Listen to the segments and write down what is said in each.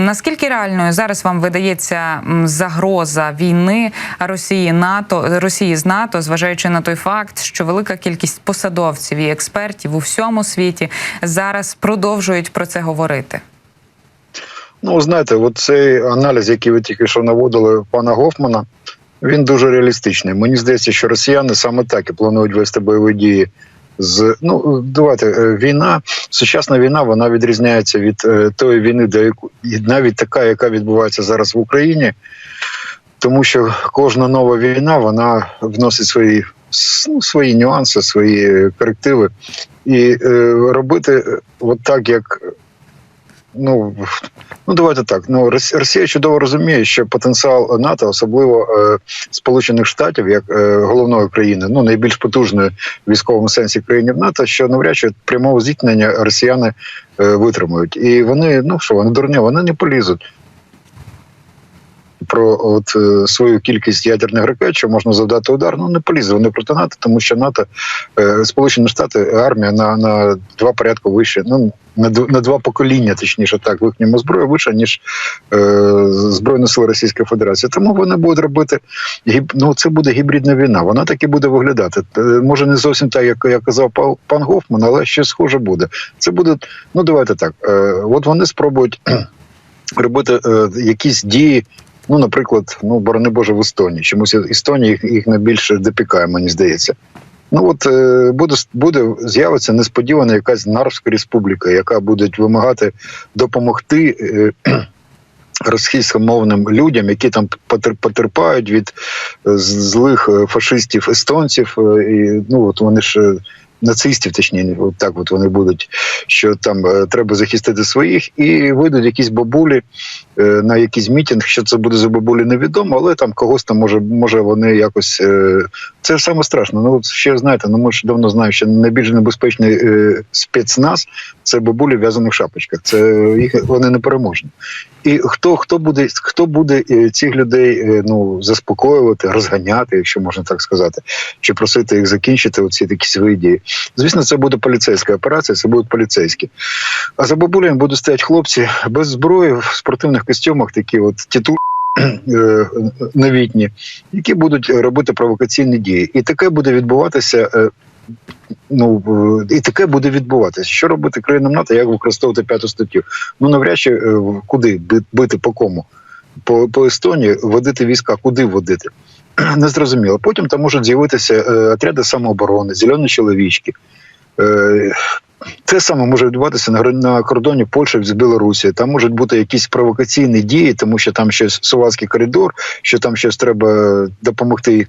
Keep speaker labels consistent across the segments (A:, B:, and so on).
A: Наскільки реальною зараз вам видається загроза війни Росії з НАТО, зважаючи на той факт, що велика кількість посадовців і експертів у всьому світі зараз продовжують про це говорити?
B: Ну, знаєте, от цей аналіз, який ви тільки що наводили пана Гофмана, він дуже реалістичний. Мені здається, що росіяни саме так і планують вести бойові дії. Війна, сучасна війна, вона відрізняється від тої війни, навіть така, яка відбувається зараз в Україні, тому що кожна нова війна, вона вносить свої нюанси, свої корективи. І робити от так, як... давайте так. Росія чудово розуміє, що потенціал НАТО, особливо Сполучених Штатів, як головної країни, найбільш потужної в військовому сенсі країни в НАТО, що навряд чи прямого зіткнення росіяни витримують. І вони, вони дурні, вони не полізуть про свою кількість ядерних ракет, що можна завдати удар, не полізуть вони проти НАТО, тому що НАТО, Сполучені Штати, армія на два порядки вище, на два покоління, точніше так, в їхньому зброї вище, ніж Збройні сили Російської Федерації. Тому вони будуть робити, це буде гібридна війна, вона так і буде виглядати. Може не зовсім так, як казав пан Гофман, але щось схоже буде. Це буде, давайте так, от вони спробують робити якісь дії, наприклад, борони Боже, в Естонії. Чомусь Естонія їх найбільше допікає, мені здається. З'явиться несподівана якась Нарвська республіка, яка буде вимагати допомогти російськомовним людям, які там потерпають від злих фашистів естонців, і вони ж нацистів, точніше, вони будуть, що там треба захистити своїх, і вийдуть якісь бабулі на якийсь мітинг, що це буде за бабулі, невідомо, але там когось там може вони якось... Це ж саме страшно. Ще знаєте, ми ж давно знаємо, що найбільш небезпечний спецназ – це бабулі в в'язаних шапочках. Вони непереможні. І хто буде цих людей заспокоювати, розганяти, якщо можна так сказати, чи просити їх закінчити оці такі свої дії? Звісно, це буде поліцейська операція, це будуть поліцейські. А за бабулями будуть стояти хлопці без зброї, в спортивних костюмах, такі новітні, які будуть робити провокаційні дії. І таке буде відбуватися... Що робити країнам НАТО, як використовувати 5-ту статтю? Навряд чи куди бити, по кому? По Естонії водити війська, куди водити? Незрозуміло. Потім там можуть з'явитися отряди самооборони, зелені чоловічки. Те саме може відбуватися на кордоні Польщі з Білорусі. Там можуть бути якісь провокаційні дії, тому що там щось Сувалський коридор, що там щось треба допомогти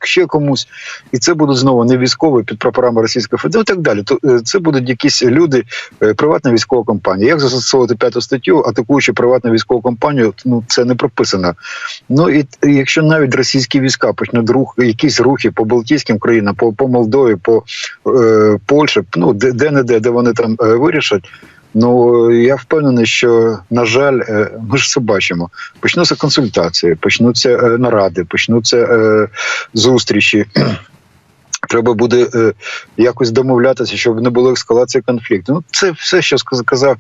B: ще комусь. І це будуть знову не військові під прапорами Російської Федерації і так далі. Це будуть якісь люди, приватна військова компанія. Як застосовувати 5-ту статтю, атакуючи приватну військову компанію, це не прописано. І якщо навіть російські війська почнуть якісь рухи по Балтійським країнам, по Молдові, по Польщі, де вони там вирішать, я впевнений, що, на жаль, ми ж це бачимо. Почнуться консультації, почнуться наради, почнуться зустрічі. Треба буде якось домовлятися, щоб не було ескалації конфлікту. Це все, що сказав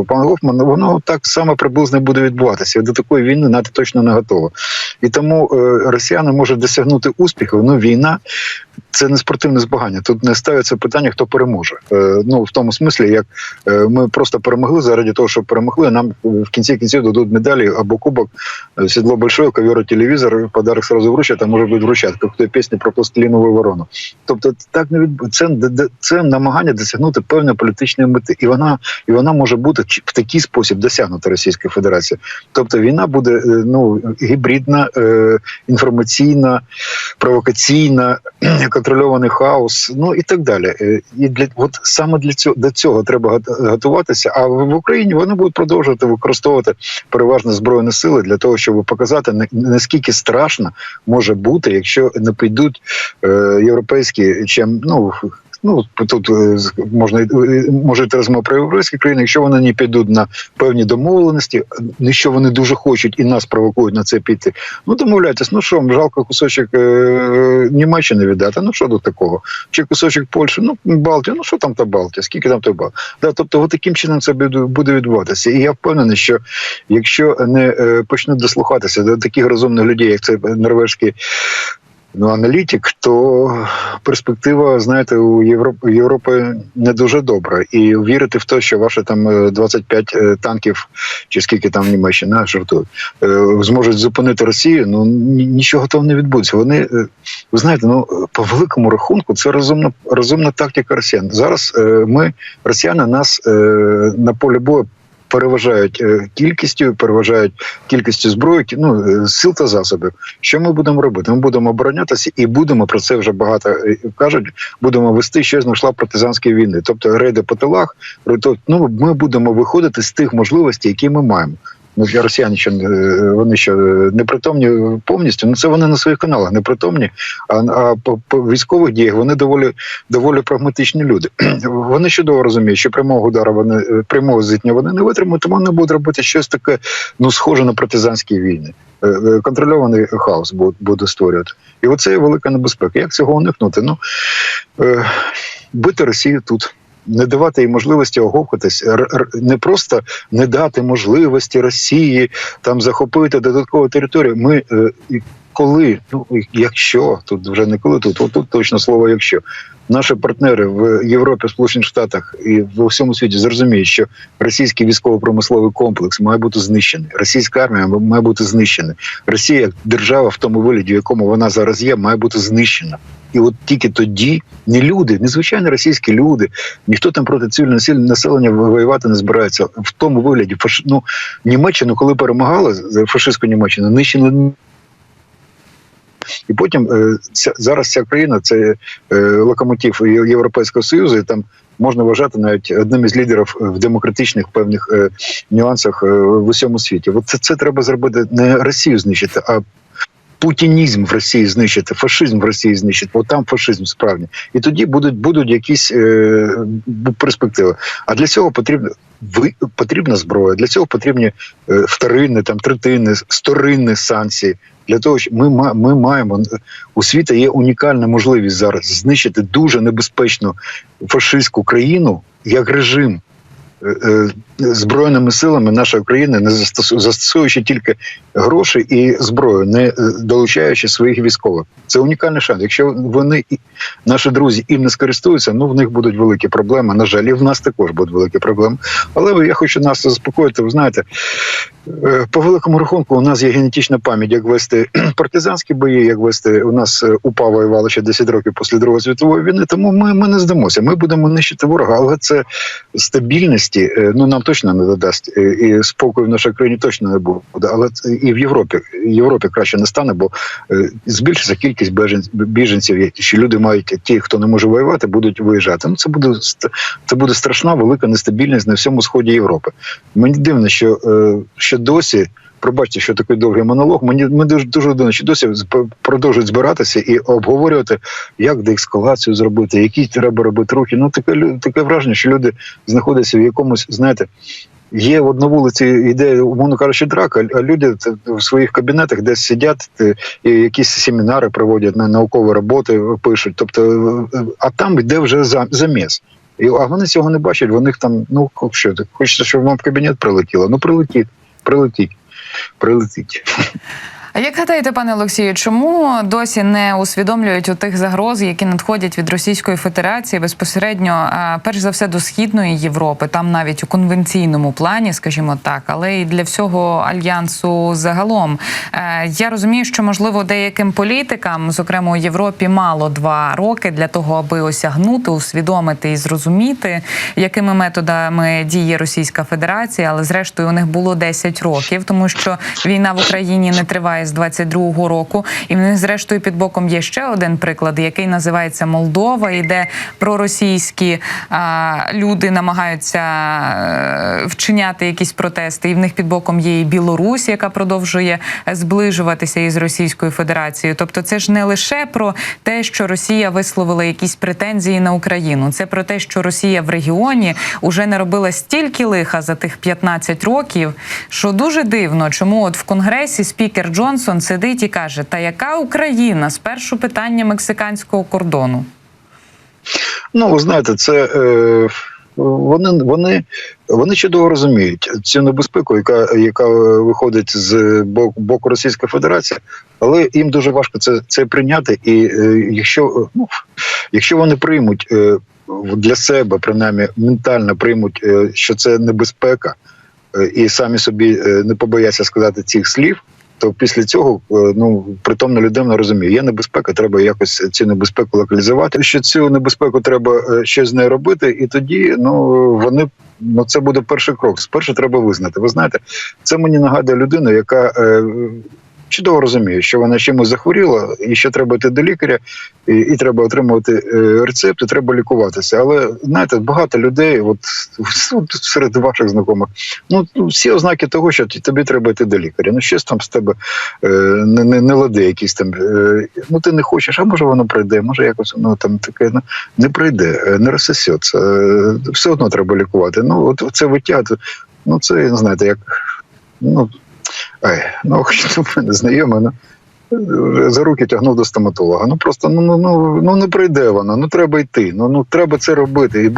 B: пан Гофман, воно так само приблизно буде відбуватися. До такої війни НАТО точно не готова. І тому росіяни можуть досягнути успіху. Війна – це не спортивне змагання. Тут не ставиться питання, хто переможе. В тому смислі, як ми просто перемогли заради того, щоб перемогли, нам в кінці кінців дадуть медалі або кубок, сідло большое, ковер, телевізор, подарок сразу вручать, а може бути вручать, як в той пісні про пластилінову ворону. Тобто так не це намагання досягнути певної політичної мети. І вона може бути в такий спосіб досягнута Російською Федерацією. Тобто війна буде гібридна, інформаційна, провокаційна, контрольований хаос, і так далі. І саме до цього треба готуватися, а в Україні вони будуть продовжувати використовувати переважно Збройні сили для того, щоб показати, наскільки страшно може бути, якщо не підуть європейські, ну тут може йти розмова про європейські країни, якщо вони не підуть на певні домовленості, що вони дуже хочуть і нас провокують на це піти. Ну домовляйтесь, ну що, жалко кусочок Німеччини віддати, ну що до такого? Чи кусочок Польщі, ну Балтії, ну що там та Балтія, скільки там та Балтія? Да, тобто, таким чином це буде відбуватися. І я впевнений, що якщо не почнуть дослухатися до таких розумних людей, як це норвежський аналітик, то перспектива, знаєте, у Європи не дуже добра. І вірити в те, що ваші там 25 танків, чи скільки там в Німеччині, жартують, зможуть зупинити Росію, ну нічого того не відбудеться. Вони, ви знаєте, ну по великому рахунку це розумна тактика росіян. Зараз росіяни нас на полі бою переважають кількістю зброї, сил та засобів. Що ми будемо робити? Ми будемо оборонятися і будемо, про це вже багато кажуть, будемо вести ще знайшла партизанської війни. Тобто рейди по тилах, ми будемо виходити з тих можливостей, які ми маємо. Для росіян, вони непритомні повністю, це вони на своїх каналах непритомні, а по військових діях вони доволі прагматичні люди. Вони чудово розуміють, що прямого удару прямого зіткнення вони не витримують, тому вони будуть робити щось таке, схоже на партизанські війни. Контрольований хаос буде створювати. І оце є велика небезпека. Як цього уникнути? Бити Росію тут. Не давати їй можливості оговкатись, не просто не дати можливості Росії там захопити додаткову територію. Якщо, тут вже не коли тут точно слово «якщо». Наші партнери в Європі, Сполучених Штатах і в усьому світі зрозуміють, що російський військово-промисловий комплекс має бути знищений, російська армія має бути знищена, Росія як держава в тому вигляді, в якому вона зараз є, має бути знищена. І от тільки тоді не люди, не звичайні російські люди, ніхто там проти цивільного населення воювати не збирається. В тому вигляді Німеччину, коли перемагали, фашистську Німеччину, нищили. І потім зараз ця країна – це локомотив Європейського Союзу, і там можна вважати навіть одним із лідерів в демократичних певних нюансах в усьому світі. От це треба зробити, не Росію знищити, а путінізм в Росії знищити, фашизм в Росії знищити, бо там фашизм справді. І тоді будуть якісь перспективи. А для цього потрібна зброя, для цього потрібні вторинні, третинні, сторинні санкції. Для того, що ми маємо, у світі є унікальна можливість зараз знищити дуже небезпечну фашистську країну як режим. Збройними силами нашої країни, не застосовуючи тільки гроші і зброю, не долучаючи своїх військових. Це унікальний шанс. Якщо вони, наші друзі, їм не скористуються, в них будуть великі проблеми. На жаль, і в нас також будуть великі проблеми. Але я хочу нас заспокоїти. Ви знаєте, по великому рахунку у нас є генетична пам'ять, як вести партизанські бої, як вести, у нас УПА воювала ще 10 років після Другої світової війни, тому ми не здамося. Ми будемо нищити ворога, але це стабільності, нам точно не додасть, і спокою в нашій країні точно не буде, але і в Європі краще не стане, бо збільшиться кількість біженців, що люди мають, ті, хто не може воювати, будуть виїжджати. Це буде страшна, велика нестабільність на всьому сході Європи. Мені дивно, що досі, пробачте, що такий довгий монолог, ми дуже дивно, що досі продовжують збиратися і обговорювати, як деескалацію зробити, які треба робити рухи. Таке враження, що люди знаходяться в якомусь, знаєте, є на вулиці, йде, умовно кажучи, драка, а люди в своїх кабінетах десь сидять, і якісь семінари проводять, наукові роботи пишуть. Тобто, а там йде вже заміс. А вони цього не бачать, вони там, хочеться, щоб вам в кабінет прилетіло. Прилетить.
A: А як гадаєте, пане Олексію, чому досі не усвідомлюють у тих загроз, які надходять від Російської Федерації безпосередньо, перш за все, до Східної Європи, там навіть у конвенційному плані, скажімо так, але і для всього Альянсу загалом? Я розумію, що, можливо, деяким політикам, зокрема у Європі, мало 2 роки для того, аби осягнути, усвідомити і зрозуміти, якими методами діє Російська Федерація, але зрештою у них було 10 років, тому що війна в Україні не триває триває з 22-го року. І в них, зрештою, під боком є ще один приклад, який називається Молдова, і де проросійські люди намагаються вчиняти якісь протести. І в них під боком є і Білорусь, яка продовжує зближуватися із Російською Федерацією. Тобто це ж не лише про те, що Росія висловила якісь претензії на Україну. Це про те, що Росія в регіоні уже не робила стільки лиха за тих 15 років, що дуже дивно, чому от в Конгресі спікер Джонсон сидить і каже, та яка Україна? Спершу питання мексиканського кордону.
B: Ну, ви знаєте, це вони чудово розуміють цю небезпеку, яка виходить з боку Російської Федерації, але їм дуже важко це прийняти. І якщо вони приймуть для себе, принаймні ментально приймуть, що це небезпека, і самі собі не побояться сказати цих слів, то після цього, притомна людина розуміє, є небезпека, треба якось цю небезпеку локалізувати, що цю небезпеку треба щось з нею робити, і тоді, це буде перший крок. Спершу треба визнати. Ви знаєте, це мені нагадує людину, яка чудово розуміє, що вона чимось захворіла, і що треба йти до лікаря, і треба отримувати рецепт, і треба лікуватися. Але, знаєте, багато людей, от серед ваших знайомих, всі ознаки того, що тобі треба йти до лікаря. Щось там з тебе не ладе якісь там, ти не хочеш, а може воно прийде, може якось воно там таке, не прийде, не розсосеться. Все одно треба лікувати. Це виття, це, знаєте, як, хоч у мене знайомий, за руки тягнув до стоматолога. Просто, не прийде воно, треба йти, треба це робити, і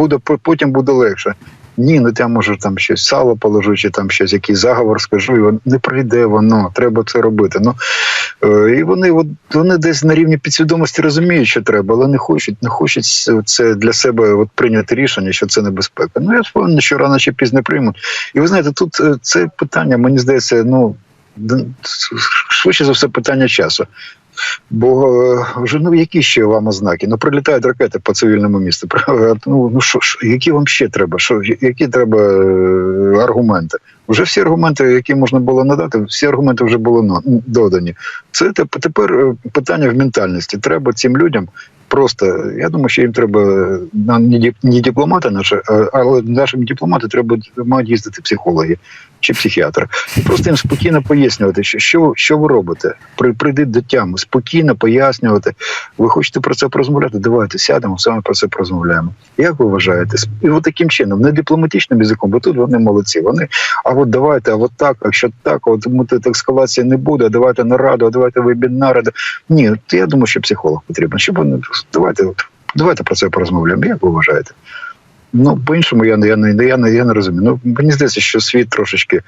B: потім буде легше. Ні, я можу там щось сало положу, чи там щось, якийсь заговор скажу, і не прийде воно, треба це робити. І вони десь на рівні підсвідомості розуміють, що треба, але не хочуть це для себе прийняти рішення, що це небезпека. Я впевнений, що рано чи пізно приймуть. І ви знаєте, тут це питання, мені здається, швидше за все питання часу. Бо вже які ще вам ознаки? Прилітають ракети по цивільному місту. Які вам ще треба? Які треба аргументи? Вже всі аргументи, які можна було надати, всі аргументи вже були додані. Це тепер питання в ментальності. Треба цим людям просто, я думаю, що їм треба не дипломати наші, але нашим дипломати мають їздити психологи чи психіатри. І просто їм спокійно пояснювати, що ви робите. Прийдіть до тями, спокійно пояснювати. Ви хочете про це порозмовляти? Давайте сядемо, саме про це порозмовляємо. Як ви вважаєте? І таким чином, не дипломатичним язиком, бо тут вони молодці. Давайте, так, якщо так, ескалації не буде, давайте нараду, давайте вебінари. Ні, я думаю, що психолог потрібен. Давайте про це порозмовляємо. Як ви вважаєте? По-іншому я не розумію. Мені здається, що світ трошечки,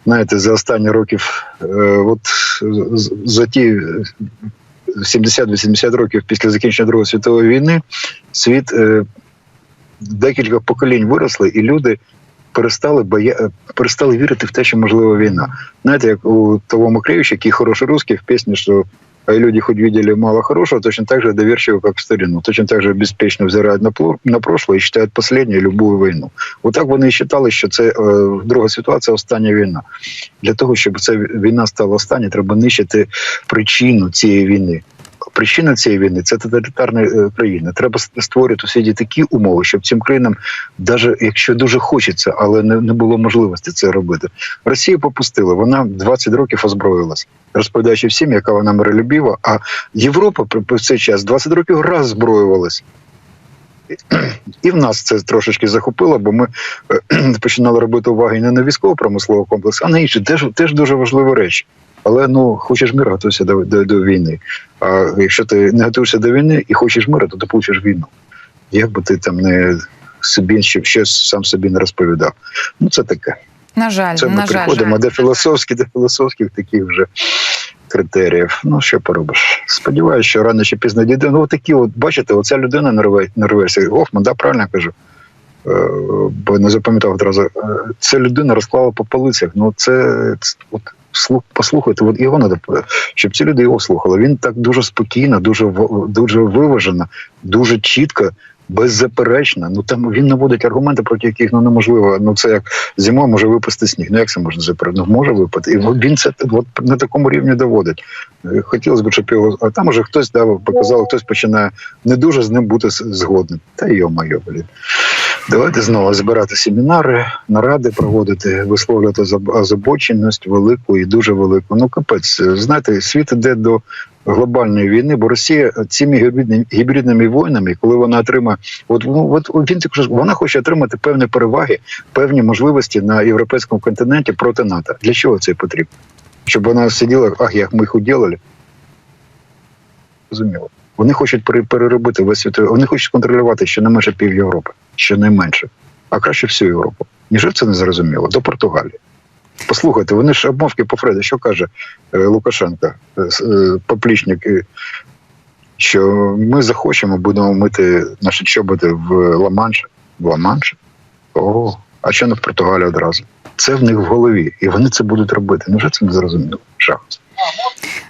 B: знаєте, за останні років, за ті 70-80 років після закінчення Другої світової війни, світ, декілька поколінь виросли, і люди перестали вірити в те, що можлива війна. Знаєте, як у того Макревича, який хороший русский, в пісні, що люди хоть видели мало хорошего, точно так же доверчивы, как в старину. Точно так же беспечно взирают на прошлое и считают последней любую війну. Так вони і вважали, що це Друга світова – це остання війна. Для того, щоб ця війна стала останньою, треба нищити причину цієї війни. Причина цієї війни – це тоталітарна країна. Треба створювати у світі такі умови, щоб цим країнам, навіть якщо дуже хочеться, але не було можливості це робити. Росія попустила, вона 20 років озброїлась, розповідаючи всім, яка вона миролюбива, а Європа в цей час 20 років роззброювалась. І в нас це трошечки захопило, бо ми починали робити уваги не на військово-промисловий комплекс, а на інші, теж дуже важливі речі. Але, щеш миру, готуйся до війни. А якщо ти не готуєшся до війни і хочеш миру, то ти получиш війну. Як би ти там щось сам собі не розповідав. Це таке.
A: На жаль,
B: це ми приходимо до філософських таких вже критеріїв. Що поробиш? Сподіваюся, що рано чи пізно дійде. Бачите, оця людина норвежця, Гофман, правильно я кажу? Бо не запам'ятав одразу. Ця людина розклала по полицях. Послухайте, його треба, щоб ці люди його слухали. Він так дуже спокійно, дуже виважено, дуже чітко Беззаперечно. Там він наводить аргументи, проти яких неможливо. Це як зимою може випасти сніг. Як це можна заперечити? Може випати. І він це на такому рівні доводить. Хотілося б, щоб його... А там уже хтось показав, хтось починає не дуже з ним бути згодним. Та йо-моє, блін. Давайте знову збирати семінари, наради проводити, висловлювати озабоченість велику і дуже велику. Капець. Знаєте, світ іде до глобальної війни, бо Росія цими гібридними війнами, коли вона отримає, вона хоче отримати певні переваги, певні можливості на європейському континенті проти НАТО. Для чого це потрібно? Щоб вона сиділа, як ми їх уділили? Розуміло. Вони хочуть переробити весь світ, вони хочуть контролювати щонайменше пів Європи, щонайменше, а краще всю Європу. Ніж це не зрозуміло, до Португалії. Послухайте, вони ж обмовки по Фреду, що каже Лукашенко, поплічник, що ми захочемо, будемо мити наші чоботи в Ла-Манші. В Ла-Манші? Ого, а що не в Португалії одразу? Це в них в голові, і вони це будуть робити. Невже це не зрозуміло? Жах.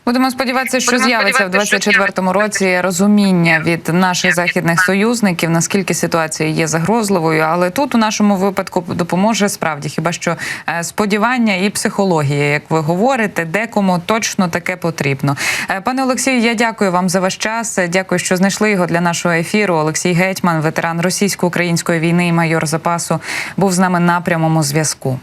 A: Будемо сподіватися, що з'явиться в 2024 році розуміння від наших західних союзників, наскільки ситуація є загрозливою. Але тут у нашому випадку допоможе справді хіба що сподівання і психологія, як ви говорите, декому точно таке потрібно. Пане Олексію, я дякую вам за ваш час. Дякую, що знайшли його для нашого ефіру. Олексій Гетьман, ветеран російсько-української війни і майор запасу, був з нами на прямому зв'язку.